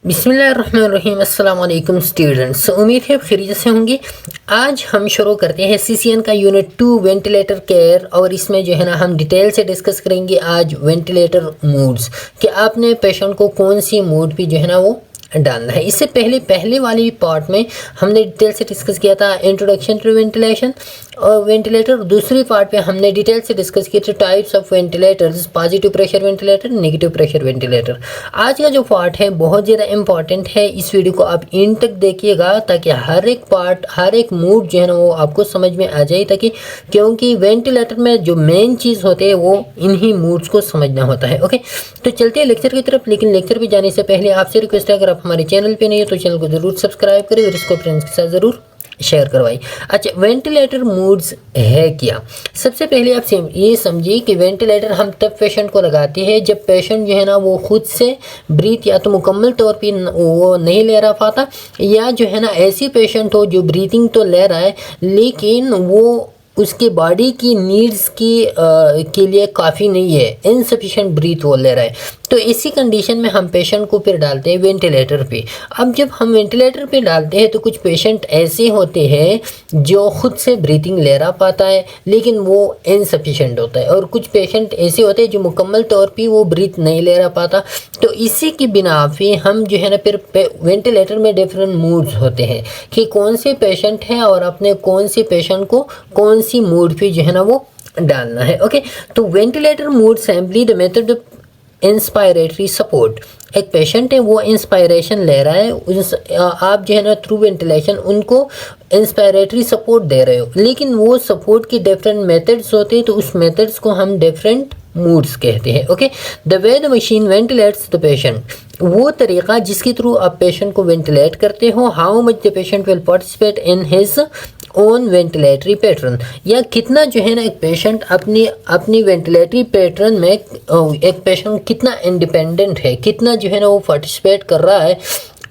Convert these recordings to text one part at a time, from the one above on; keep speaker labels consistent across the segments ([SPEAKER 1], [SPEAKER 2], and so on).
[SPEAKER 1] बिस्मिल्लाहिर्रहमानिर्रहीम। अस्सलाम वालेकुम स्टूडेंट्स, उम्मीद है खैरियत से होंगे। आज हम शुरू करते हैं सीसीएन का यूनिट 2 वेंटिलेटर केयर, और इसमें जो है ना हम डिटेल से डिस्कस करेंगे आज वेंटिलेटर मूड्स कि आपने पेशेंट को कौन सी मूड पे जो है ना वो डालना है। इससे पहले वाली पार्ट में हमने डिटेल से डिस्कस किया था इंट्रोडक्शन टू वेंटिलेशन और वेंटिलेटर। दूसरी पार्ट पे हमने डिटेल से डिस्कस किए थे types of ventilators, positive pressure ventilator, negative pressure ventilator. आज का जो पार्ट है बहुत ज़्यादा इंपॉर्टेंट है। इस वीडियो को आप इन तक देखिएगा ताकि हर एक पार्ट, हर एक मूड जो है ना वो आपको समझ में आ जाए, ताकि क्योंकि वेंटिलेटर में जो मेन चीज़ होते हैं वो इन्हीं मूड्स को समझना होता है। ओके, तो चलते हैं लेक्चर की तरफ। लेकिन लेक्चर पे जाने से पहले आपसे रिक्वेस्ट है, अगर आप हमारे चैनल पे नहीं है तो चैनल को ज़रूर सब्सक्राइब करें और इसको फ्रेंड्स के साथ ज़रूर शेयर करवाई। अच्छा, वेंटिलेटर मूड्स है क्या? सबसे पहले आप ये समझिए कि वेंटिलेटर हम तब पेशेंट को लगाते हैं जब पेशेंट जो है ना वो खुद से ब्रीथ या तो मुकम्मल तौर पे वो नहीं ले रहा पाता, या जो है ना ऐसी पेशेंट हो जो ब्रीथिंग तो ले रहा है लेकिन वो उसके बॉडी की नीड्स के लिए काफ़ी नहीं है, इनसफिशिएंट ब्रीथ वो ले रहा है। तो इसी कंडीशन में हम पेशेंट को फिर डालते हैं वेंटिलेटर पे। अब जब हम वेंटिलेटर पे डालते हैं तो कुछ पेशेंट ऐसे होते हैं जो खुद से ब्रीथिंग ले रहा पाता है लेकिन वो इनसफिशिएंट होता है, और कुछ पेशेंट ऐसे होते हैं जो मुकम्मल तौर पे वो ब्रीथ नहीं ले रहा पाता। तो इसी की बिना पे हम जो है ना फिर वेंटिलेटर में डिफरेंट मूड्स होते हैं कि कौन से पेशेंट हैं और अपने कौन से पेशेंट को कौन सी मूड पे जो है ना वो डालना है। ओके, तो ventilator mood simply the method of inspiratory support. एक पेशेंट है वो इंस्पायरेशन ले रहा है, आप जो है ना थ्रू वेंटिलेशन उनको इंस्पायरेटरी सपोर्ट दे रहे हो, लेकिन वो सपोर्ट की डिफरेंट मेथड्स होते हैं, तो उस मेथड्स को हम डिफरेंट मूड्स कहते हैं। Okay, the way the machine ventilates the patient, वो तरीका जिसके थ्रू आप पेशेंट को वेंटिलेट करते हो। How much the patient will participate in his own ventilatory pattern, या कितना जो है ना एक पेशेंट अपनी वेंटिलेटरी पैटर्न में एक पेशेंट कितना इंडिपेंडेंट है, कितना जो है ना वो पार्टिसिपेट कर रहा है।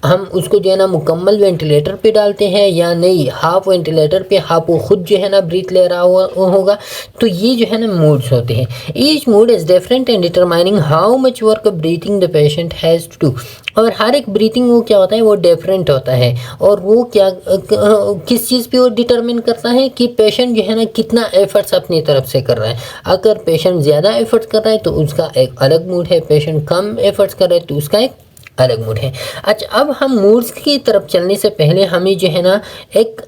[SPEAKER 1] हम उसको जो है ना मुकम्मल वेंटिलेटर पे डालते हैं या नहीं, हाफ वेंटिलेटर पे, हाफ वो खुद जो है ना ब्रीथ ले रहा होगा। तो ये जो है ना मूड्स होते हैं। Each mood is different in determining how much work breathing the patient has to do, और हर एक ब्रीथिंग वो क्या होता है वो डिफरेंट होता है, और वो क्या किस चीज़ पे वो डिटरमिन करता है कि पेशेंट जो है ना कितना एफर्ट्स अपनी तरफ से कर रहा है। अगर पेशेंट ज़्यादा एफर्ट्स कर रहा है तो उसका एक अलग मूड है, पेशेंट कम एफर्ट्स कर रहा है तो उसका एक अलग मूड है। अच्छा, अब हम मूड्स की तरफ चलने से पहले हमें जो है ना एक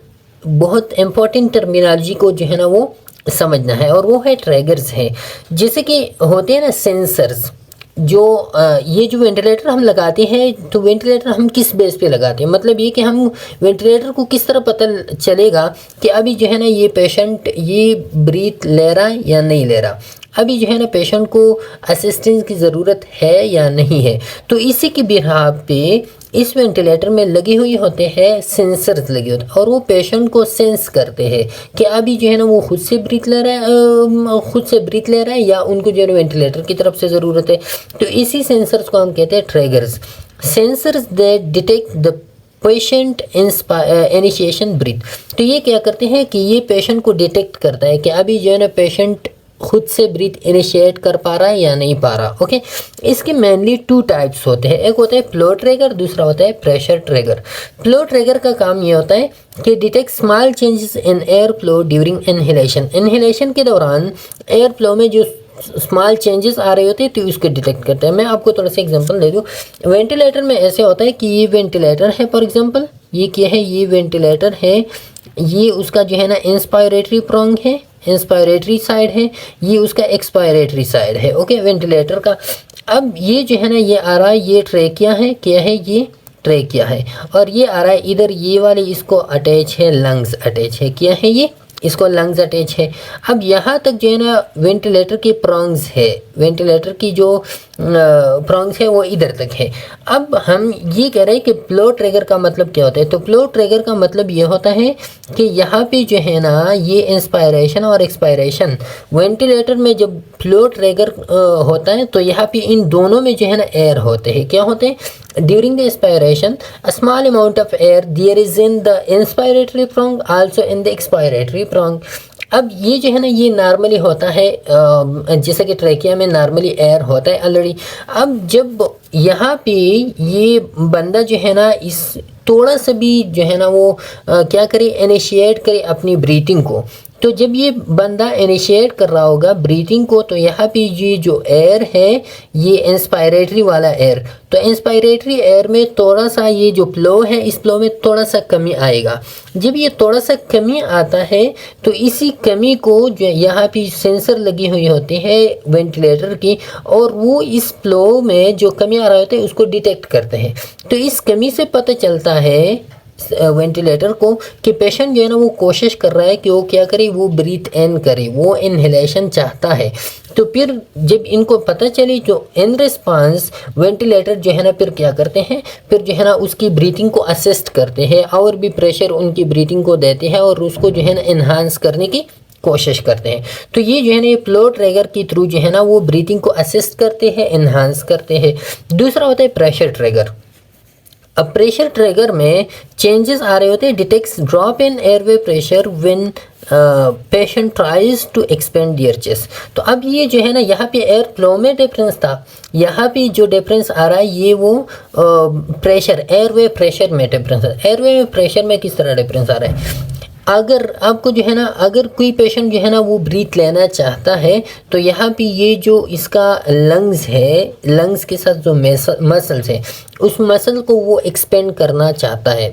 [SPEAKER 1] बहुत इम्पोर्टेंट टर्मिनोलॉजी को जो है ना वो समझना है, और वो है ट्रिगर्स है। जैसे कि होते हैं ना सेंसर्स, जो ये जो वेंटिलेटर हम लगाते हैं तो वेंटिलेटर हम किस बेस पे लगाते हैं, मतलब ये कि हम वेंटिलेटर को किस तरह पता चलेगा कि अभी जो है ना ये पेशेंट ये ब्रीथ ले रहा है या नहीं ले रहा, अभी जो है ना पेशेंट को असिस्टेंस की ज़रूरत है या नहीं है। तो इसी की बिना पे इस वेंटिलेटर में लगे हुए होते हैं सेंसर्स लगे होते हैं, और वो पेशेंट को सेंस करते हैं कि अभी जो है ना वो खुद से ब्रीथ ले रहा है या उनको जो है ना वेंटिलेटर की तरफ से ज़रूरत है। तो इसी सेंसर्स को हम कहते हैं triggers. Sensors that detect the patient initiation breath. तो ये क्या करते हैं कि ये पेशेंट को डिटेक्ट करता है कि अभी जो है ना पेशेंट खुद से ब्रीथ इनिशिएट कर पा रहा है या नहीं पा रहा। ओके, इसके मेनली 2 टाइप्स होते हैं, एक होता है फ्लो ट्रिगर, दूसरा होता है प्रेशर ट्रिगर। फ्लो ट्रिगर का काम ये होता है कि detect small changes in air flow during inhalation. Inhalation के दौरान एयर फ्लो में जो स्मॉल चेंजेस आ रहे होते हैं तो उसको डिटेक्ट करता है। मैं आपको थोड़ा सा एग्जांपल दे दूँ। वेंटिलेटर में ऐसे होता है कि ये वेंटिलेटर है, फॉर एग्जांपल ये क्या है, ये वेंटिलेटर है, ये उसका जो है ना इंस्पायरेटरी प्रोंग है, इंस्पायरेटरी साइड है, ये उसका एक्सपायरेटरी साइड है। ओके, वेंटिलेटर का। अब ये जो है ना ये आ रहा है, ये ट्रेकिया है, क्या है ये ट्रेकिया है, और ये आ रहा है इधर, ये वाले इसको अटैच है, लंग्स अटैच है, क्या है ये इसको लंग्स अटैच है। अब यहाँ तक जो है ना वेंटिलेटर की प्रोंग्स है, वेंटिलेटर की जो प्रोंग्स है वो इधर तक है। अब हम ये कह रहे हैं कि फ्लो ट्रिगर का मतलब क्या होता है, तो फ्लो ट्रिगर का मतलब ये होता है कि यहाँ पे जो है ना ये इंस्पायरेशन और एक्सपायरेशन, वेंटिलेटर में जब फ्लो ट्रिगर होता है तो यहाँ पे इन दोनों में जो है ना एयर होते हैं, क्या होते हैं, during the inspiration a small amount of air there is in the inspiratory prong also in the expiratory prong। अब ये जो है ना ये नॉर्मली होता है, जैसे कि ट्रैकिया में नॉर्मली एयर होता है ऑलरेडी। अब जब यहाँ पे ये बंदा जो है ना इस थोड़ा सा भी जो है ना वो क्या करे, इनिशिएट करे अपनी ब्रीथिंग को। तो जब ये बंदा इनिशिएट कर रहा होगा ब्रीथिंग को, तो यहाँ पे ये जो एयर है ये इंस्पायरेटरी वाला एयर, तो इंस्पायरेटरी एयर में थोड़ा सा ये जो फ्लो है इस फ्लो में थोड़ा सा कमी आएगा। जब ये थोड़ा सा कमी आता है तो इसी कमी को जो यहाँ पे सेंसर लगी हुई होती है वेंटिलेटर की, और वो इस फ्लो में जो कमी आ रहा होता है उसको डिटेक्ट करते हैं। तो इस कमी से पता चलता है वेंटिलेटर को कि पेशेंट जो है ना वो कोशिश कर रहा है कि वो क्या करे, वो ब्रीथ इन करे, वो इनहेलेशन चाहता है। तो फिर जब इनको पता चली जो इन रिस्पांस वेंटिलेटर जो है ना फिर क्या करते हैं, फिर जो है ना उसकी ब्रीथिंग को असिस्ट करते हैं और भी प्रेशर उनकी ब्रीथिंग को देते हैं और उसको जो है ना इन्हांस करने की कोशिश करते हैं। तो ये जो है ना ये फ्लो ट्रैगर के थ्रू जो है ना वो ब्रीथिंग को असिस्ट करते हैं, इन्हांस करते हैं। दूसरा होता है प्रेशर ट्रैगर। अब प्रेशर ट्रैगर में चेंजेस आ रहे होते हैं, detects drop in airway pressure when patient tries to expand their chest. तो अब ये जो है ना यहाँ पे एयर फ्लो में डिफरेंस था, यहाँ पे जो डिफरेंस आ रहा है ये वो प्रेशर एयरवे प्रेशर में डिफरेंस है। एयरवे में प्रेशर में किस तरह डिफरेंस आ रहा है, अगर आपको जो है ना अगर कोई पेशेंट जो है ना वो ब्रीथ लेना चाहता है तो यहाँ पे ये जो इसका लंग्स है, लंग्स के साथ जो मसल्स है उस मसल को वो एक्सपेंड करना चाहता है।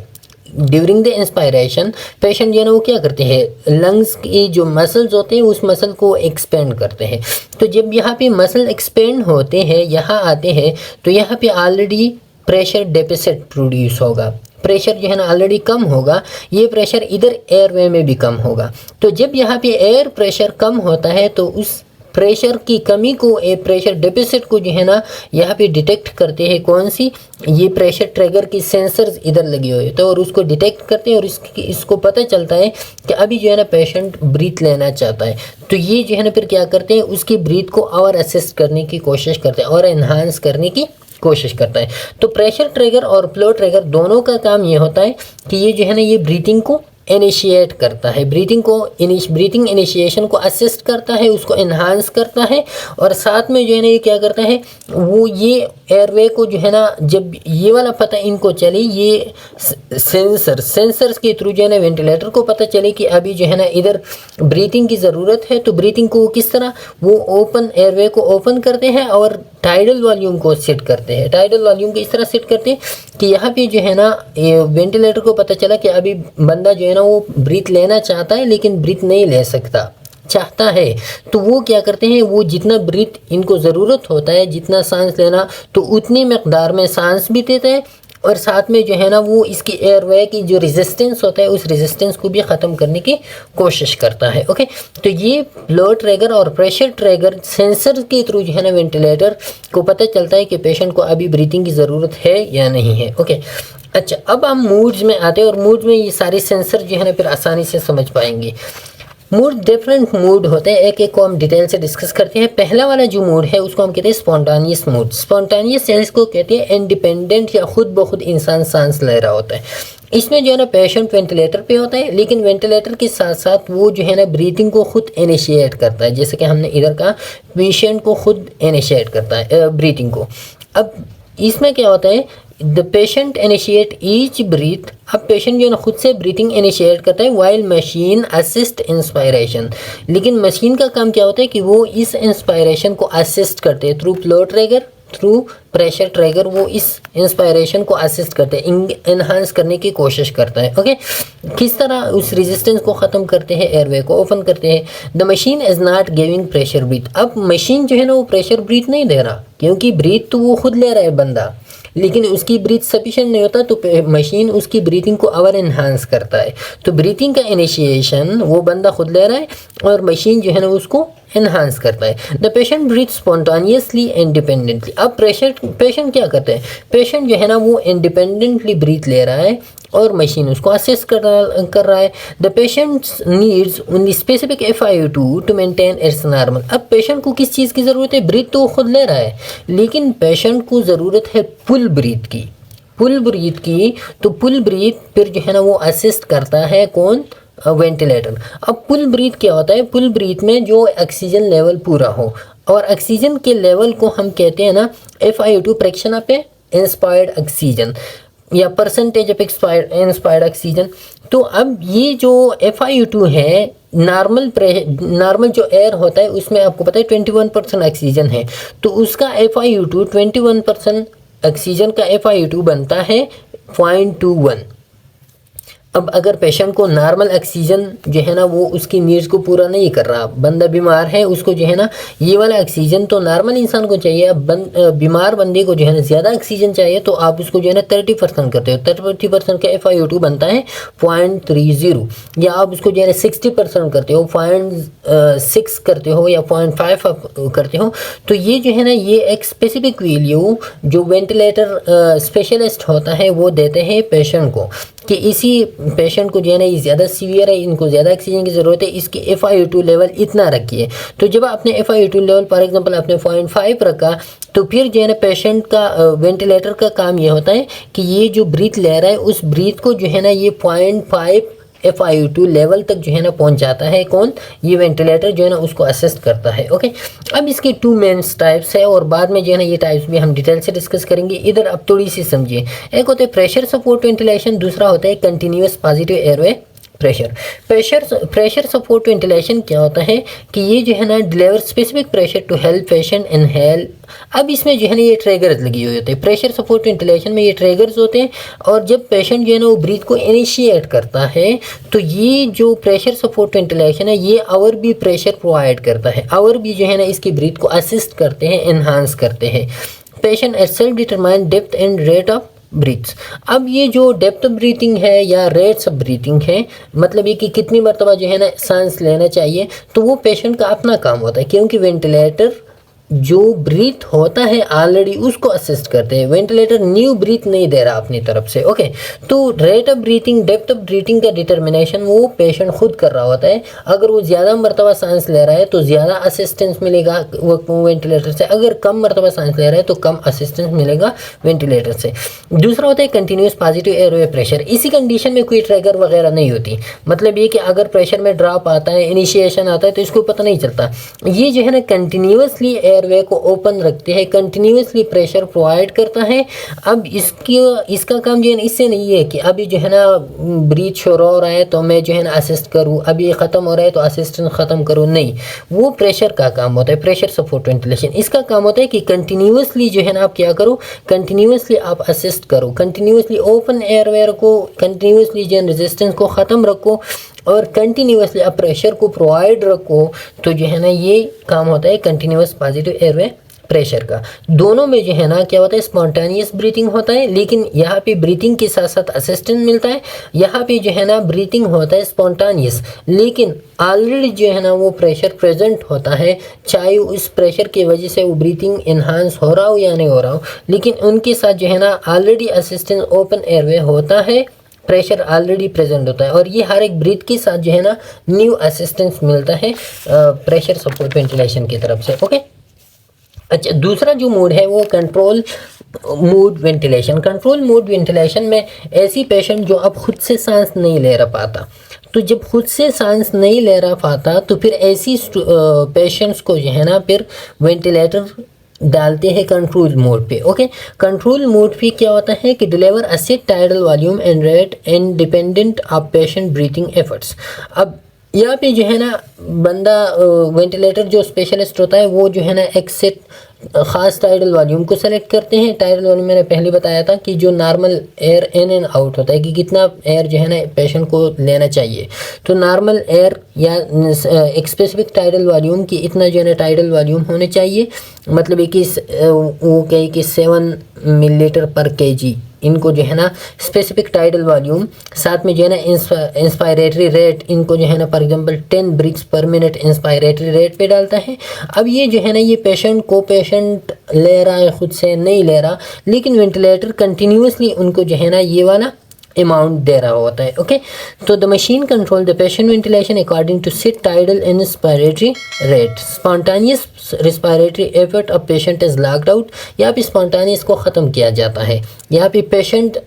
[SPEAKER 1] ड्यूरिंग द इंस्पायरेशन पेशेंट जो है ना वो क्या करते हैं, लंग्स की जो मसल्स होते हैं उस मसल को एक्सपेंड करते हैं। तो जब यहाँ पे मसल एक्सपेंड होते हैं, यहाँ आते हैं, तो यहाँ पे ऑलरेडी प्रेशर डेफिसिट प्रोड्यूस होगा, प्रेशर जो है ना ऑलरेडी कम होगा, ये प्रेशर इधर एयरवे में भी कम होगा। तो जब यहाँ पे एयर प्रेशर कम होता है तो उस प्रेशर की कमी को, ए प्रेशर डेफिसिट को जो है ना यहाँ पे डिटेक्ट करते हैं, कौन सी, ये प्रेशर ट्रैगर की सेंसर्स इधर लगे हुए तो, और उसको डिटेक्ट करते हैं और इसको पता चलता है कि अभी जो है ना पेशेंट ब्रीथ लेना चाहता है। तो ये जो है ना फिर क्या करते हैं, उसकी ब्रीथ को और असिस्ट करने की कोशिश करते हैं और एनहांस करने की कोशिश करता है। तो प्रेशर ट्रैगर और फ्लो ट्रैगर दोनों का काम ये होता है कि ये जो है ना ये ब्रीथिंग को इनिशिएट करता है, ब्रीथिंग इनिशिएशन को असिस्ट करता है, उसको इन्हांस करता है, और साथ में जो है ना ये क्या करता है, वो ये एयरवे को जो है ना जब ये वाला पता इनको चले, ये सेंसर्स के थ्रू जो है ना वेंटिलेटर को पता चले कि अभी जो है ना इधर ब्रीथिंग की ज़रूरत है, तो ब्रीथिंग को किस तरह वो ओपन एयरवे को ओपन करते हैं और टाइडल वॉल्यूम को सेट करते हैं। टाइडल वॉल्यूम को इस तरह सेट करते हैं कि यहाँ पे जो है ना वेंटिलेटर को पता चला कि अभी बंदा जो है ना वो ब्रीथ लेना चाहता है लेकिन ब्रीथ नहीं ले सकता, चाहता है, तो वो क्या करते हैं, वो जितना ब्रीथ इनको ज़रूरत होता है, जितना सांस लेना, तो उतनी मकदार में सांस भी देता है और साथ में जो है ना वो इसकी एयरवे की जो रेजिस्टेंस होता है उस रेजिस्टेंस को भी ख़त्म करने की कोशिश करता है। ओके, तो ये फ्लो ट्रैगर और प्रेशर ट्रैगर सेंसर के थ्रू जो है ना वेंटिलेटर को पता चलता है कि पेशेंट को अभी ब्रीथिंग की ज़रूरत है या नहीं है। ओके, अच्छा, अब हम मूड्स में आते हैं और मूड में ये सारे सेंसर जो है ना फिर आसानी से समझ पाएंगे। मूड, डिफरेंट मूड होते हैं, एक एक को हम डिटेल से डिस्कस करते हैं। पहला वाला जो मूड है उसको हम कहते हैं स्पॉन्टानियस मूड। स्पॉन्टानियस सेंस को कहते हैं इंडिपेंडेंट या खुद ब खुद इंसान सांस ले रहा होता है। इसमें जो है ना पेशेंट वेंटिलेटर पे होता है लेकिन वेंटिलेटर के साथ साथ वो जो है ना ब्रीथिंग को खुद इनिशिएट करता है, जैसे कि हमने इधर कहा पेशेंट को खुद इनिशिएट करता है ब्रीथिंग को। अब इसमें क्या होता है, the patient initiate each breath. अब पेशेंट जो है ना खुद से ब्रीथिंग इनिशिएट करता है वाइल मशीन असिस्ट इंस्पायरेशन, लेकिन मशीन का काम क्या होता है कि वो इस इंस्पायरेशन को असिस्ट करते हैं through flow Trager, through pressure Trager, वो इस इंस्पायरेशन को असिस्ट करते हैं, इन्हांस करने की कोशिश करता है। ओके, किस तरह उस रेजिस्टेंस को ख़त्म करते हैं, एयरवे को ओपन करते हैं। The machine is not giving pressure breath. अब मशीन जो है ना वो प्रेशर ब्रीथ नहीं दे रहा, क्योंकि ब्रीथ तो वो खुद ले रहा है बंदा, लेकिन उसकी ब्रीथ सफिशिएंट नहीं होता तो मशीन उसकी ब्रीथिंग को और इन्हांस करता है। तो ब्रीथिंग का इनिशिएशन वो बंदा खुद ले रहा है और मशीन जो है ना उसको इन्हांस करता है। The patient breathe spontaneously independently. अब पेशेंट क्या करते हैं, पेशेंट जो है ना वो इंडिपेंडेंटली ब्रीथ ले रहा है और मशीन उसको असिस्ट कर रहा है। The patient needs only specific FiO2 to maintain its normal. अब पेशेंट को किस चीज़ की ज़रूरत है, ब्रीथ तो वो खुद ले रहा है लेकिन पेशेंट को ज़रूरत है फुल ब्रीथ की, फुल ब्रीथ की। तो फुल ब्रीथ फिर जो है ना वो असिस्ट करता है कौन, वेंटिलेटर। अब पुल ब्रीथ क्या होता है? पुल ब्रीथ में जो ऑक्सीजन लेवल पूरा हो, और ऑक्सीजन के लेवल को हम कहते हैं ना FiO2 fraction of inspired oxygen या परसेंटेज ऑफ इंस्पायर्ड ऑक्सीजन। तो अब ये जो FiO2 है, नॉर्मल जो एयर होता है उसमें आपको पता है 21% ऑक्सीजन है, तो उसका FiO2 21% ऑक्सीजन का FiO2 बनता है 0.21। अब अगर पेशेंट को नॉर्मल ऑक्सीजन जो है ना वो उसकी नीड्स को पूरा नहीं कर रहा, बंदा बीमार है, उसको जो है ना ये वाला ऑक्सीजन तो नॉर्मल इंसान को चाहिए, अब बीमार बंदे को जो है ना ज़्यादा ऑक्सीजन चाहिए, तो आप उसको जो है ना 30% करते हो, 30% का FiO2 बनता है 0.30, या आप उसको जो है ना 60% करते हो 0.6 करते हो या 0.5 करते हो, तो ये जो है ना ये एक स्पेसिफिक वैल्यू जो वेंटिलेटर स्पेशलिस्ट होता है वो देते हैं पेशेंट को, कि इसी पेशेंट को जो है ना ये ज़्यादा सीवियर है, इनको ज़्यादा ऑक्सीजन की ज़रूरत है, इसकी FiO2 लेवल इतना रखिए। तो जब आपने FiO2 लेवल फॉर एग्जांपल आपने 0.5 रखा, तो फिर जो है ना पेशेंट का वेंटिलेटर का काम ये होता है कि ये जो ब्रीथ ले रहा है उस ब्रीथ को जो है ना ये 0.5 FiO2 लेवल तक जो है ना पहुंच जाता है। कौन? ये वेंटिलेटर जो है ना उसको असिस्ट करता है। ओके, अब इसके 2 मेन टाइप्स है और बाद में जो है ना ये टाइप्स भी हम डिटेल से डिस्कस करेंगे। इधर आप थोड़ी सी समझिए, एक होता है प्रेशर सपोर्ट वेंटिलेशन, दूसरा होता है continuous positive airway pressure support ventilation क्या होता है कि ये जो है ना deliver specific pressure to help patient inhale. अब इसमें जो है ना ये ट्रिगर्स लगी हुई होते हैं, प्रेशर सपोर्ट वेंटिलेशन में ये ट्रिगर्स होते हैं, और जब पेशेंट जो है ना वो ब्रीथ को इनिशिएट करता है तो ये जो प्रेशर सपोर्ट वेंटिलेशन है ये और भी प्रेशर प्रोवाइड करता है, और भी जो है ना इसकी ब्रीथ को असिस्ट करते हैं, इन्हांस करते हैं। Patient at self determine depth and rate of breaths. अब ये जो डेप्थ ऑफ ब्रीथिंग है या रेट्स ऑफ ब्रीथिंग है, मतलब ये कि कितनी मरतबा जो है ना सांस लेना चाहिए, तो वो पेशेंट का अपना काम होता है, क्योंकि वेंटिलेटर जो ब्रीथ होता है ऑलरेडी उसको असिस्ट करते हैं, वेंटिलेटर न्यू ब्रीथ नहीं दे रहा अपनी तरफ से। ओके, तो rate of breathing, depth of breathing का डिटर्मिनेशन वो पेशेंट खुद कर रहा होता है। अगर वो ज़्यादा मरतबा सांस ले रहा है तो ज़्यादा असिस्टेंस मिलेगा वो वेंटिलेटर से, अगर कम मरतबा सांस ले रहा है तो कम असिस्टेंस मिलेगा वेंटिलेटर से। दूसरा होता है कंटिन्यूस पॉजिटिव एयरवे प्रेशर। इसी कंडीशन में कोई ट्रिगर वगैरह नहीं होती, मतलब ये कि अगर प्रेशर में ड्रॉप आता है, इनिशिएशन आता है, तो इसको पता नहीं चलता। ये जो है ना कंटिन्यूसली एयरवे को ओपन रखते हैं, कंटिन्यूसली प्रेशर प्रोवाइड करता है। अब इसका काम जो है ना इससे नहीं है कि अभी जो है ना ब्रीथ शुरू हो रहा है तो मैं जो है ना असिस्ट करूँ, अभी ख़त्म हो रहा है तो असिस्टेंस ख़त्म करूँ, नहीं, वो प्रेशर का काम होता है, प्रेशर सपोर्ट वेंटिलेशन। इसका काम होता है कि कंटिन्यूसली जो है ना आप क्या करो, कंटिन्यूसली आप असिस्ट करो, कंटिन्यूसली ओपन एयरवे को, कंटिन्यूसली जो रेजिस्टेंस को ख़त्म रखो और कंटिन्यूसली आप प्रेशर को प्रोवाइड रखो, तो जो है ना ये काम होता है कंटिन्यूस पॉजिटिव एयरवे प्रेशर का। दोनों में जो है ना क्या होता है, स्पॉन्टेनियस ब्रीथिंग होता है, लेकिन यहाँ पे ब्रीथिंग के साथ साथ असिस्टेंस मिलता है। यहाँ पे जो है ना ब्रीथिंग होता है स्पॉन्टेनियस, लेकिन ऑलरेडी जो है ना वो प्रेशर प्रेजेंट होता है, चाहे उस प्रेशर की वजह से वो ब्रीथिंग इन्हांस हो रहा हो या नहीं हो रहा हो, लेकिन उनके साथ जो है ना ऑलरेडी असिस्टेंस ओपन एयरवे होता है, प्रेशर ऑलरेडी प्रेजेंट होता है, और ये हर एक ब्रीथ के साथ जो है ना न्यू असिस्टेंस मिलता है प्रेशर सपोर्ट वेंटिलेशन की तरफ से। ओके, अच्छा, दूसरा जो मोड है वो control mode ventilation. Control mode ventilation में ऐसी पेशेंट जो अब खुद से सांस नहीं ले रहा पाता, तो जब खुद से सांस नहीं ले रहा पाता तो फिर ऐसी पेशेंट्स को जो है ना फिर वेंटिलेटर डालते हैं कंट्रोल मोड पे। ओके, कंट्रोल मोड पे क्या होता है कि deliver acid tidal volume and rate independent of patient breathing efforts. अब यहाँ पे जो है ना बंदा वेंटिलेटर जो स्पेशलिस्ट होता है वो जो है ना एक सेट ख़ास टाइडल वॉल्यूम को सेलेक्ट करते हैं। टाइडल वॉल्यूम मैंने पहले बताया था कि जो normal air in and out होता है कि कितना एयर जो है ना पेशेंट को लेना चाहिए, तो नॉर्मल एयर या एक स्पेसिफिक टाइडल वॉल्यूम की इतना जो है ना टाइडल वॉल्यूम होने चाहिए, मतलब वो कहे कि 7 मिलीलीटर पर केजी, इनको जो है ना स्पेसिफिक टाइडल वॉल्यूम, साथ में जो है ना इंस्पायरेटरी रेट, इनको जो है ना for example 10 breaths per minute inspiratory rate पे डालता है। अब ये जो है ना ये पेशेंट ले रहा है, खुद से नहीं ले रहा, लेकिन वेंटिलेटर कंटिन्यूसली उनको जो है ना ये वाला अमाउंट दे रहा होता है। ओके, तो the machine control the patient ventilation according to set tidal inspiratory rate. Spontaneous respiratory effort of patient is locked out. यहाँ पे स्पॉन्टानियस को ख़त्म किया जाता है। यहाँ पे पेशेंट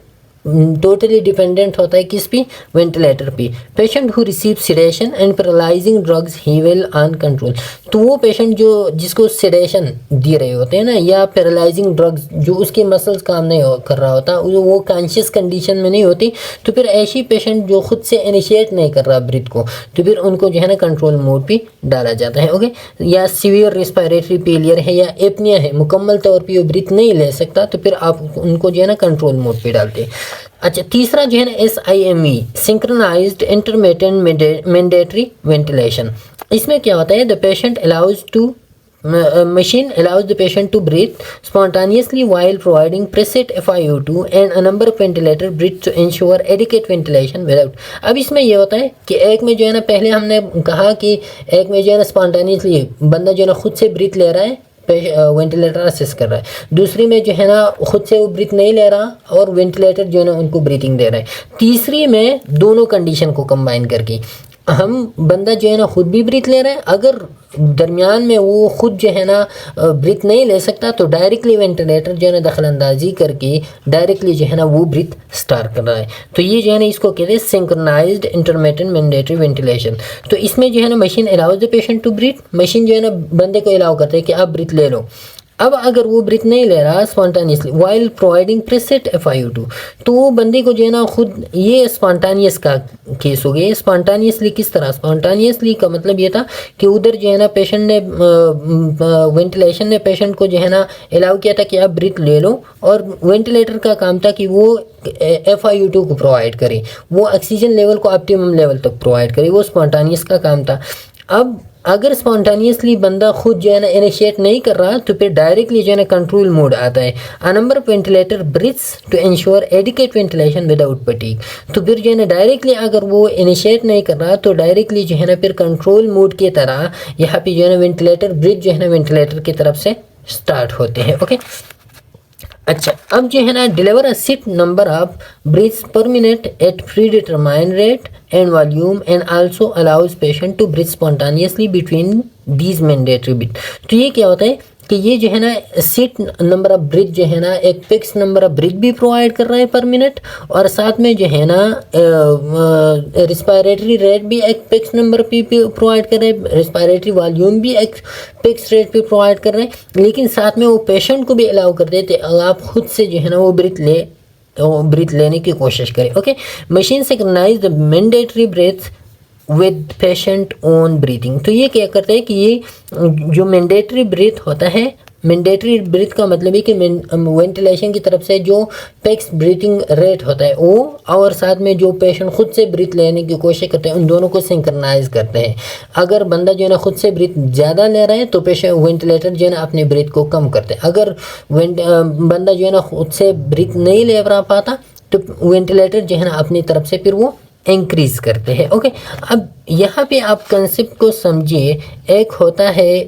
[SPEAKER 1] टोटली डिपेंडेंट होता है किस पे, वेंटिलेटर पे। Patient who receive sedation and paralyzing drugs he will uncontrol. तो वो पेशेंट जो जिसको सिडेशन दे रहे होते हैं ना, या पैरालाइजिंग ड्रग्स जो उसके मसल्स काम नहीं कर रहा होता, वो कॉन्शियस कंडीशन में नहीं होती, तो फिर ऐसी पेशेंट जो खुद से इनिशिएट नहीं कर रहा ब्रीथ को, तो फिर उनको जो है ना कंट्रोल मोड पे डाला जाता है। ओके, या सीवियर रेस्पिरेटरी फेलियर है या एपनिया है, मुकम्मल तौर पे वो ब्रीथ नहीं ले सकता, तो फिर आप उनको जो है ना कंट्रोल मोड पे डालते हैं। अच्छा, तीसरा जो है ना SIME, synchronized intermittent mandatory ventilation. इसमें क्या होता है, the patient allows to machine allows the patient to breathe spontaneously while providing preset FiO2 and a number of ventilator breaths to ensure adequate ventilation without। अब इसमें ये होता है कि एक में जो है ना, पहले हमने कहा कि एक में जो है ना स्पॉन्टानियसली बंदा जो है ना खुद से ब्रीथ ले रहा है, वेंटिलेटर असिस्ट कर रहा है। दूसरी में जो है ना खुद से वो ब्रीथ नहीं ले रहा और वेंटिलेटर जो है ना उनको ब्रीथिंग दे रहा है। तीसरी में दोनों कंडीशन को कंबाइन करके हम बंदा जो है ना खुद भी ब्रीथ ले रहा है, अगर दरमियान में वो खुद जो है ना ब्रीथ नहीं ले सकता, तो डायरेक्टली वेंटिलेटर जो है ना दखल अंदाजी करके डायरेक्टली जो है ना वो ब्रीथ स्टार्ट कर रहा है। तो ये जो है ना इसको कहते हैं सिंक्रोनाइज्ड इंटरमिटेंट मैंडेटरी वेंटिलेशन। तो इसमें जो है ना machine allows the patient to breathe, machine जो है ना बंदे को अलाउ करते हैं कि आप ब्रीथ ले लो। अब अगर वो ब्रीथ नहीं ले रहा स्पॉन्टानियसली वाइल प्रोवाइडिंग प्रेसेट FiO2, तो वो बंदे को जो है ना खुद, ये स्पॉन्टानियस का केस हो गया। स्पॉन्टानियसली किस तरह, स्पॉन्टानियसली का मतलब ये था कि उधर जो है ना पेशेंट ने वेंटिलेशन ने पेशेंट को जो है ना अलाउ किया था कि आप ब्रीथ ले लो, और वेंटिलेटर का काम था कि वो FiO2 को प्रोवाइड करे, वो ऑक्सीजन लेवल को ऑप्टिमम लेवल तक प्रोवाइड करे, वो स्पॉन्टानियस का काम था। अब अगर स्पॉन्टानियसली बंदा खुद जो है ना इनिशिएट नहीं कर रहा, तो फिर डायरेक्टली जो है ना कंट्रोल मोड आता है। A number of ventilator breaths to ensure adequate ventilation without fatigue. तो फिर जो है ना डायरेक्टली अगर वो इनिशिएट नहीं कर रहा, तो डायरेक्टली जो है ना फिर कंट्रोल मोड की तरह यहाँ पे जो है ना वेंटिलेटर ब्रीथ जो है ना वेंटिलेटर की तरफ से स्टार्ट होते हैं। ओके, अच्छा, अब जो है ना deliver a set number of breaths per minute at predetermined rate and volume and also allows patient to breathe spontaneously between these mandatory breath. तो ये क्या होता है कि ये जो है ना सेट नंबर ऑफ ब्रीथ जो है ना एक फिक्स नंबर ऑफ ब्रीथ भी प्रोवाइड कर रहा है पर मिनट, और साथ में जो है ना रिस्पायरेटरी रेट भी एक फिक्स नंबर पे प्रोवाइड कर रहे हैं, रिस्पायरेटरी वॉल्यूम भी एक फिक्स रेट पे प्रोवाइड कर रहे हैं, लेकिन साथ में वो पेशेंट को भी अलाउ कर देते आप खुद से जो है ना वो ब्रीथ लेने की कोशिश करें। Okay, machine synchronize the mandatory breath with patient own breathing. तो ये क्या करते हैं कि ये जो मैंडेटरी ब्रीथ होता है, मैंडेटरी ब्रीथ का मतलब है कि वेंटिलेशन की तरफ से जो फिक्स ब्रीथिंग रेट होता है वो, और साथ में जो पेशेंट खुद से ब्रीथ लेने की कोशिश करते हैं, उन दोनों को सिंक्रोनाइज करते हैं। अगर बंदा जो है ना खुद से ब्रीथ ज़्यादा ले रहा है, तो पेशेंट वेंटिलेटर जो है ना अपने ब्रीथ को कम करते हैं। अगर बंदा जो है ना खुद से ब्रीथ नहीं ले पाता, तो वेंटिलेटर जो है ना अपनी तरफ से फिर वो इंक्रीज करते हैं। ओके, अब यहाँ पे आप कंसेप्ट को समझिए। एक होता है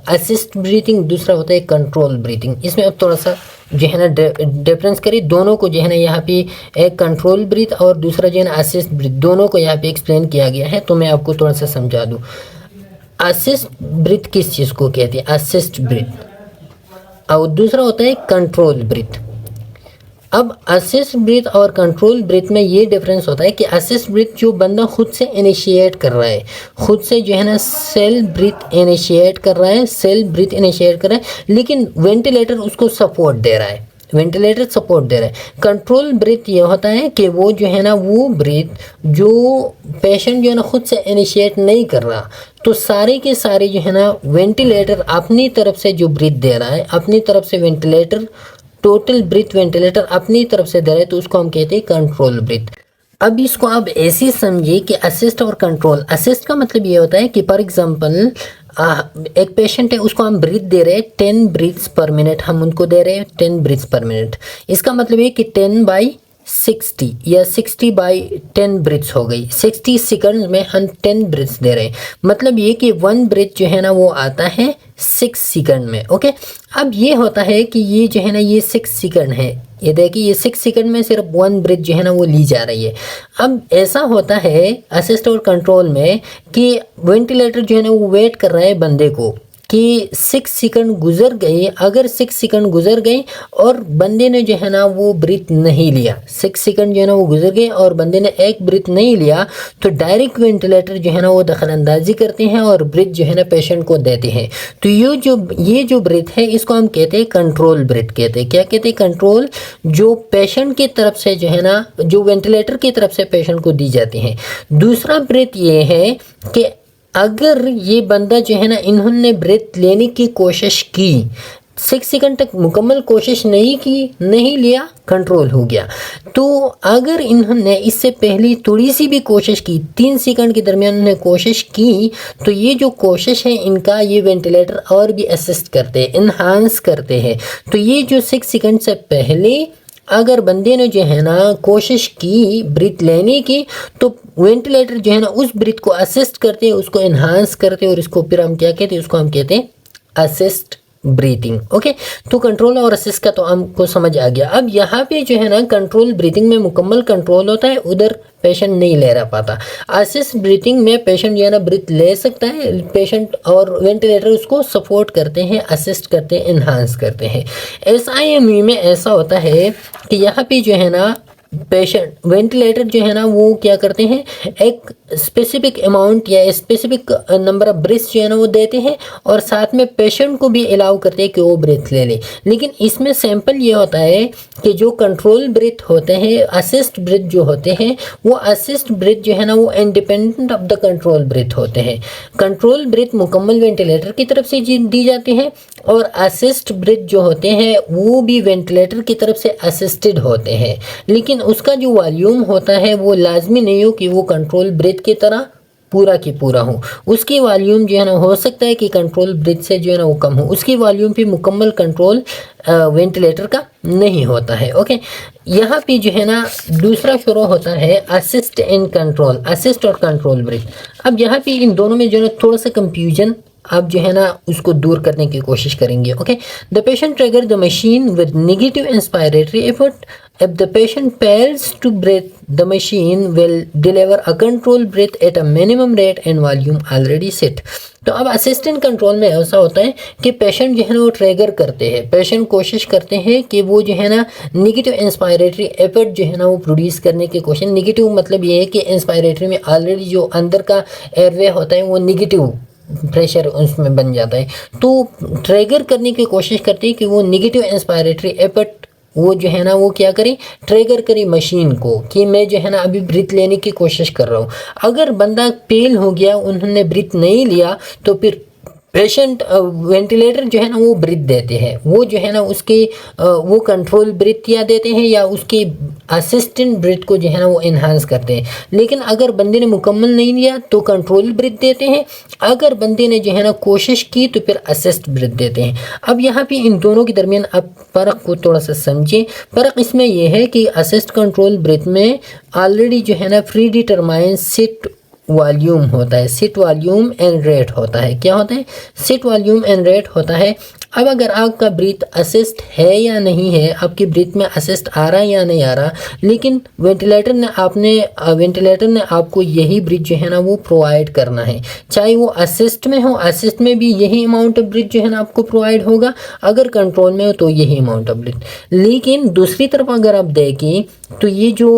[SPEAKER 1] असिस्ट ब्रीथिंग, दूसरा होता है कंट्रोल ब्रीथिंग। इसमें अब थोड़ा सा जो है ना डिफरेंस करिए दोनों को। जो है ना यहाँ पे एक कंट्रोल ब्रीथ और दूसरा जो है ना असिस्ट ब्रीथ, दोनों को यहाँ पे एक्सप्लेन किया गया है। तो मैं आपको थोड़ा सा समझा दूँ। असिस्ट ब्रीथ किस चीज़ को कहते हैं, असिस्ट ब्रीथ, और दूसरा होता है कंट्रोल ब्रीथ। अब असिस्ट ब्रीथ और कंट्रोल ब्रीथ में ये डिफरेंस होता है कि असिस्ट ब्रीथ जो बंदा खुद से इनिशिएट कर रहा है, खुद से जो है ना सेल्फ ब्रीथ इनिशिएट कर रहा है, सेल्फ ब्रीथ इनिशिएट कर रहा है, लेकिन वेंटिलेटर उसको सपोर्ट दे रहा है, वेंटिलेटर सपोर्ट दे रहा है। कंट्रोल ब्रीथ ये होता है कि वो जो है ना वो ब्रीथ जो पेशेंट जो है ना खुद से इनिशिएट नहीं कर रहा, तो सारे के सारे जो है ना वेंटिलेटर अपनी तरफ से जो ब्रीथ दे रहा है, अपनी तरफ से वेंटिलेटर टोटल ब्रीथ वेंटिलेटर अपनी तरफ से दे रहे, तो उसको हम कहते हैं कंट्रोल ब्रीथ। अब इसको आप ऐसे समझिए कि असिस्ट और कंट्रोल। असिस्ट का मतलब ये होता है कि फॉर एग्जांपल एक पेशेंट है, उसको हम ब्रीथ दे रहे हैं 10 ब्रीथ्स पर मिनट, हम उनको दे रहे हैं 10 ब्रीथ्स पर मिनट। इसका मतलब ये कि 10/60 या 60/10 ब्रीथ्स हो गई। 60 सेकंड में हम 10 ब्रीथ्स दे रहे हैं, मतलब ये कि 1 ब्रीथ जो है ना वो आता है 6 सेकंड में। ओके, अब ये होता है कि ये जो है ना ये 6 सेकंड है, ये देखिए ये 6 सेकंड में सिर्फ 1 ब्रीथ जो है ना वो ली जा रही है। अब ऐसा होता है असिस्ट और कंट्रोल में कि वेंटिलेटर जो है ना वो वेट कर रहा है बंदे को कि 6 सेकंड गुजर गए, अगर 6 सेकंड गुजर गए और बंदे ने जो है ना वो ब्रीथ नहीं लिया, 6 सेकंड जो है ना वो गुजर गए और बंदे ने एक ब्रीथ नहीं लिया, तो डायरेक्ट वेंटिलेटर जो है ना वो दखल अंदाजी करते हैं और ब्रीथ जो है ना पेशेंट को देते हैं। तो ये जो ब्रीथ है इसको हम कहते हैं कंट्रोल ब्रीथ कहते हैं। क्या कहते हैं? कंट्रोल, जो पेशेंट की तरफ से जो है ना, जो वेंटिलेटर की तरफ से पेशेंट को दी जाती है। दूसरा ब्रीथ ये है कि अगर ये बंदा जो है ना, इन्होंने ब्रेथ लेने की कोशिश की, 6 सेकंड तक मुकम्मल कोशिश नहीं की, नहीं लिया, कंट्रोल हो गया। तो अगर इन्होंने इससे पहले थोड़ी सी भी कोशिश की, 3 सेकंड के दरमियान उन्होंने कोशिश की, तो ये जो कोशिश है इनका, ये वेंटिलेटर और भी असिस्ट करते हैं, इन्हांस करते हैं। तो ये जो 6 सेकंड से पहले अगर बंदे ने जो है ना कोशिश की ब्रीथ लेने की, तो वेंटिलेटर जो है ना उस ब्रीथ को असिस्ट करते हैं, उसको इन्हांस करते हैं, और इसको फिर हम क्या कहते हैं? उसको हम कहते हैं असिस्ट ब्रीथिंग। ओके, तो कंट्रोल और असिस्ट का तो हमको समझ आ गया। अब यहाँ पे जो है ना कंट्रोल ब्रीथिंग में मुकम्मल कंट्रोल होता है, उधर पेशेंट नहीं ले रहा पाता। असिस्ट ब्रीथिंग में पेशेंट जो है ना ब्रीथ ले सकता है, पेशेंट और वेंटिलेटर उसको सपोर्ट करते हैं, असिस्ट करते हैं, इन्हांस करते हैं। SIMU में ऐसा होता है कि यहाँ पे जो है ना पेशेंट, वेंटिलेटर जो है ना वो क्या करते हैं, एक स्पेसिफिक अमाउंट या स्पेसिफिक नंबर ऑफ ब्रेथ्स जो है ना वो देते हैं, और साथ में पेशेंट को भी अलाउ करते हैं कि वो ब्रेथ ले ले। लेकिन इसमें सैंपल ये होता है कि जो कंट्रोल ब्रेथ होते हैं, असिस्ट ब्रेथ जो होते हैं, वो असिस्ट ब्रेथ जो है ना वो independent of the control breath होते हैं। कंट्रोल ब्रेथ मुकम्मल वेंटिलेटर की तरफ से दी जाती है, और असिस्ट ब्रेथ जो होते हैं वो भी वेंटिलेटर की तरफ से असिस्टेड होते हैं। लेकिन उसका जो वॉल्यूम होता है वो लाजमी नहीं हो कि वो कंट्रोल ब्रेथ की तरह पूरा की पूरा हो। उसकी वॉल्यूम जो है ना हो सकता है कि कंट्रोल ब्रेथ से जो है ना वो कम हो, उसकी वॉल्यूम भी मुकम्मल कंट्रोल वेंटिलेटर का नहीं होता है। ओके, यहाँ पे जो है ना दूसरा शुरू होता है असिस्ट एंड कंट्रोल, असिस्ट और कंट्रोल ब्रेथ। अब यहाँ पे इन दोनों में जो है ना थोड़ा सा कंफ्यूजन आप जो है ना उसको दूर करने की कोशिश करेंगे। Okay, the patient trigger the machine with negative inspiratory effort. If the patient fails to breathe, the machine will deliver a control breath at a minimum rate and volume already set. तो अब assistant control में ऐसा होता है कि patient जो है ना वो ट्रिगर करते हैं, पेशेंट कोशिश करते हैं कि वो जो है ना नेगेटिव इंस्पायरेटरी एफर्ट जो है ना वो प्रोड्यूस करने की कोशिश। नेगेटिव मतलब ये है कि इंस्पायरेटरी में ऑलरेडी जो अंदर का एयरवे होता है वो नेगेटिव प्रेशर उसमें बन जाता है, तो ट्रिगर करने की कोशिश करती है कि वो नेगेटिव इंस्पायरेटरी एफर्ट वो जो है ना वो क्या करे, ट्रिगर करे मशीन को कि मैं जो है ना अभी ब्रीथ लेने की कोशिश कर रहा हूँ। अगर बंदा फेल हो गया, उन्होंने ब्रीथ नहीं लिया, तो फिर पेशेंट वेंटिलेटर जो है ना वो ब्रीथ देते हैं, वो जो है ना उसके वो कंट्रोल ब्रीथ या देते हैं या उसके असिस्टेंट ब्रीथ को जो है ना वो इन्हांस करते हैं। लेकिन अगर बंदे ने मुकम्मल नहीं लिया तो कंट्रोल ब्रीथ देते हैं, अगर बंदे ने जो है ना कोशिश की तो फिर असिस्ट ब्रीथ देते हैं। अब यहाँ पे इन दोनों के दरमियान आप फ़र्क को थोड़ा सा समझें। फ़र्क इसमें यह है कि असिस्ट कंट्रोल ब्रीथ में ऑलरेडी जो है ना प्री डिटरमाइन सिट वॉल्यूम होता है, सिट वॉल्यूम एंड रेट होता है। क्या होता है? सिट वॉल्यूम एंड रेट होता है। अब अगर आपका ब्रीथ असिस्ट है या नहीं है, आपकी ब्रीथ में असिस्ट आ रहा है या नहीं आ रहा, लेकिन वेंटिलेटर ने आपको यही ब्रीथ जो है ना वो प्रोवाइड करना है, चाहे वो असिस्ट में हो, असिस्ट में भी यही अमाउंट ऑफ ब्रीथ जो है ना आपको प्रोवाइड होगा, अगर कंट्रोल में हो तो यही अमाउंट ऑफ ब्रीथ। लेकिन दूसरी तरफ अगर आप देखें तो ये जो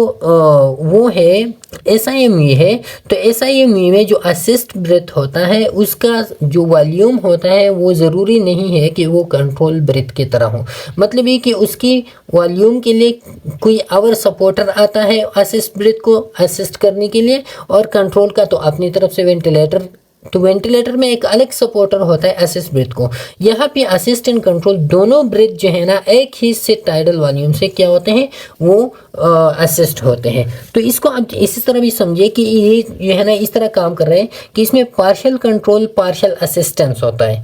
[SPEAKER 1] वो है SIMU है, तो SIMU में जो असिस्ट ब्रेथ होता है उसका जो वॉल्यूम होता है वो ज़रूरी नहीं है कि वो कंट्रोल ब्रेथ की तरह हो। मतलब ये कि उसकी वॉल्यूम के लिए कोई और सपोर्टर आता है असिस्ट ब्रेथ को असिस्ट करने के लिए, और कंट्रोल का तो अपनी तरफ से वेंटिलेटर, तो वेंटिलेटर में एक अलग सपोर्टर होता है असिस्ट ब्रेथ को। यहाँ पे असिस्ट एंड कंट्रोल दोनों ब्रेथ जो है ना एक ही से टाइडल वॉल्यूम से क्या होते हैं, वो असिस्ट होते हैं। तो इसको आप इसी तरह भी समझिए कि ये जो है ना इस तरह काम कर रहे हैं कि इसमें पार्शियल कंट्रोल पार्शियल असिस्टेंस होता है।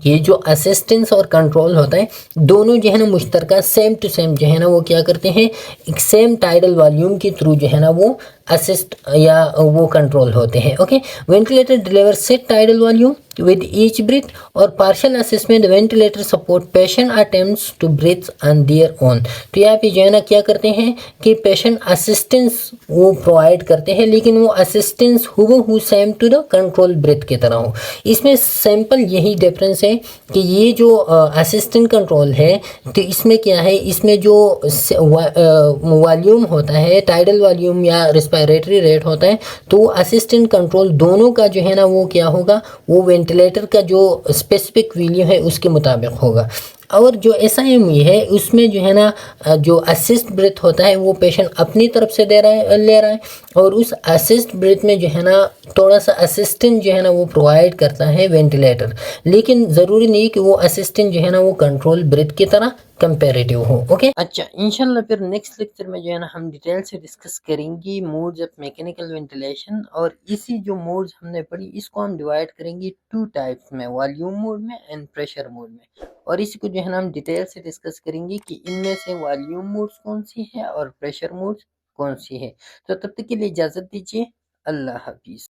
[SPEAKER 1] ये जो असिस्टेंस और कंट्रोल होता है दोनों जो है ना मुश्तरका सेम टू सेम जो है ना वो क्या करते हैं, एक सेम टाइडल वॉल्यूम के थ्रू जो है ना वो असिस्ट या वो कंट्रोल होते हैं। Okay, ventilator deliver set tidal volume with each breath, और partial assessment ventilator support patient attempts to breathe on their own। तो यहाँ पे जो है ना क्या करते हैं कि पेशेंट असिस्टेंस वो प्रोवाइड करते हैं, लेकिन वो असिस्टेंस हूबहू same to the control breath की तरह हो। इसमें सिंपल यही डिफरेंस है कि ये जो असिस्टेंट कंट्रोल है तो इसमें क्या है, इसमें जो वॉल्यूम होता है, टाइडल वॉल्यूम या रिस्पायरेटरी रेट होता है, तो असिस्टेंट कंट्रोल दोनों का जो है ना वो क्या होगा, वो वेंटिलेटर का जो स्पेसिफिक वैल्यू है उसके मुताबिक होगा। और जो SIME है उसमें जो है ना जो असिस्ट ब्रेथ होता है वो पेशेंट अपनी तरफ से ले रहा है, और उस असिस्ट ब्रेथ में जो है ना थोड़ा सा असिस्टेंट जो है ना वो प्रोवाइड करता है वेंटिलेटर, लेकिन ज़रूरी नहीं कि वो असिस्टेंट जो है ना वो कंट्रोल ब्रेथ की तरह कंपेरेटिव हो। ओके, अच्छा, इंशाल्लाह फिर नेक्स्ट लेक्चर में जो है ना हम डिटेल से डिस्कस करेंगे मोड्स ऑफ मैकेनिकल वेंटिलेशन, और इसी जो मोड्स हमने पढ़ी इसको हम डिवाइड करेंगे 2 टाइप्स में, वॉल्यूम मोड में एंड प्रेशर मोड में, और इसी को जो है ना हम डिटेल से डिस्कस करेंगे कि इनमें से वॉल्यूम मोड्स कौन सी है और प्रेशर मोड्स कौन सी है। तो तब तक के लिए इजाज़त दीजिए, अल्लाह हाफिज़।